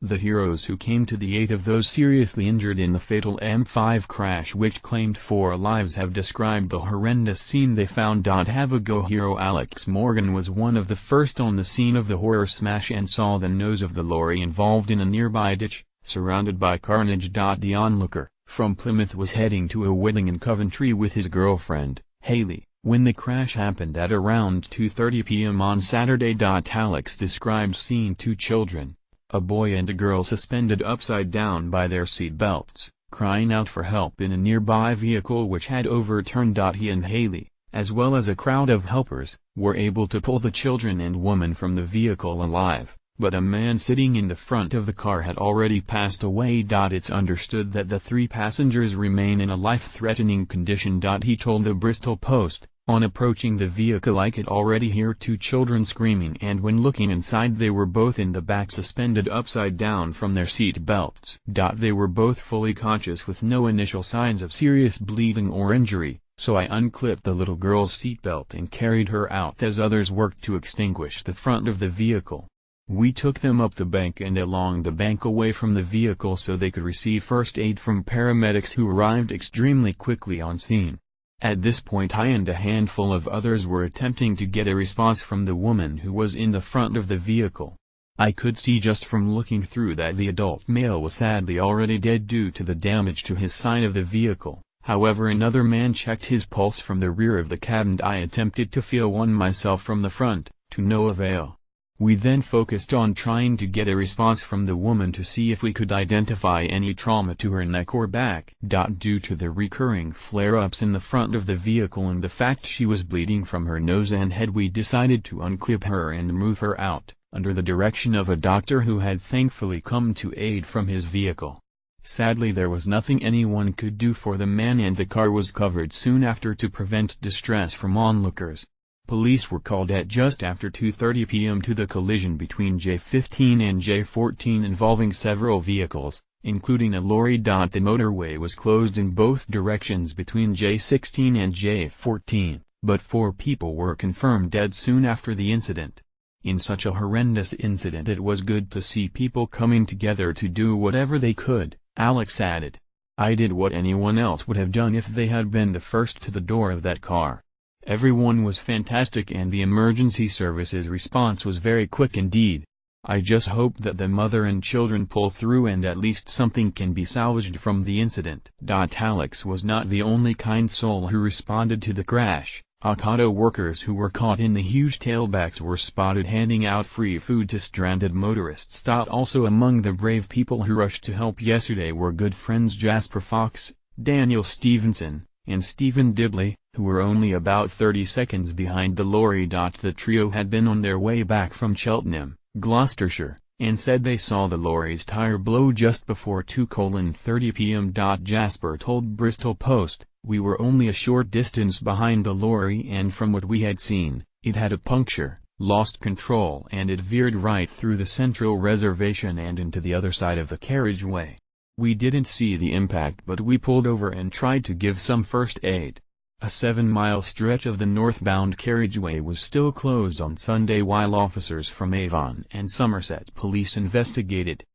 the heroes who came to the aid of those seriously injured in the fatal M5 crash which claimed 4 lives have described the horrendous scene they found. Have a go. Hero Alex Morgan was one of the first on the scene of the horror smash and saw the nose of the lorry involved in a nearby ditch, surrounded by carnage. The onlooker, from Plymouth, was heading to a wedding in Coventry with his girlfriend, Haley, when the crash happened at around 2:30 p.m. on Saturday. Alex described seeing 2 children, a boy and a girl, suspended upside down by their seat belts, crying out for help in a nearby vehicle which had overturned. He and Haley, as well as a crowd of helpers, were able to pull the children and woman from the vehicle alive, but a man sitting in the front of the car had already passed away. It's understood that the 3 passengers remain in a life-threatening condition. He told the Bristol Post, on approaching the vehicle I could already hear 2 children screaming, and when looking inside they were both in the back suspended upside down from their seat belts. They were both fully conscious with no initial signs of serious bleeding or injury, so I unclipped the little girl's seatbelt and carried her out as others worked to extinguish the front of the vehicle. We took them up the bank and along the bank away from the vehicle so they could receive first aid from paramedics who arrived extremely quickly on scene. At this point I and a handful of others were attempting to get a response from the woman who was in the front of the vehicle. I could see just from looking through that the adult male was sadly already dead due to the damage to his side of the vehicle. However, another man checked his pulse from the rear of the cab and I attempted to feel one myself from the front, to no avail. We then focused on trying to get a response from the woman to see if we could identify any trauma to her neck or back. Due to the recurring flare-ups in the front of the vehicle and the fact she was bleeding from her nose and head, we decided to unclip her and move her out, under the direction of a doctor who had thankfully come to aid from his vehicle. Sadly, there was nothing anyone could do for the man and the car was covered soon after to prevent distress from onlookers. Police were called at just after 2:30 p.m. to the collision between J15 and J14 involving several vehicles, including a lorry. The motorway was closed in both directions between J16 and J14, but 4 people were confirmed dead soon after the incident. In such a horrendous incident it was good to see people coming together to do whatever they could, Alex added. I did what anyone else would have done if they had been the first to the door of that car. Everyone was fantastic and the emergency services response was very quick indeed. I just hope that the mother and children pull through and at least something can be salvaged from the incident. Alex was not the only kind soul who responded to the crash. Auto workers who were caught in the huge tailbacks were spotted handing out free food to stranded motorists. Also among the brave people who rushed to help yesterday were good friends Jasper Fox, Daniel Stevenson, and Stephen Dibley, who were only about 30 seconds behind the lorry. The trio had been on their way back from Cheltenham, Gloucestershire, and said they saw the lorry's tire blow just before 2:30 p.m. Jasper told Bristol Post, "We were only a short distance behind the lorry and from what we had seen, it had a puncture, lost control and it veered right through the central reservation and into the other side of the carriageway. We didn't see the impact but we pulled over and tried to give some first aid." A 7-mile stretch of the northbound carriageway was still closed on Sunday while officers from Avon and Somerset Police investigated.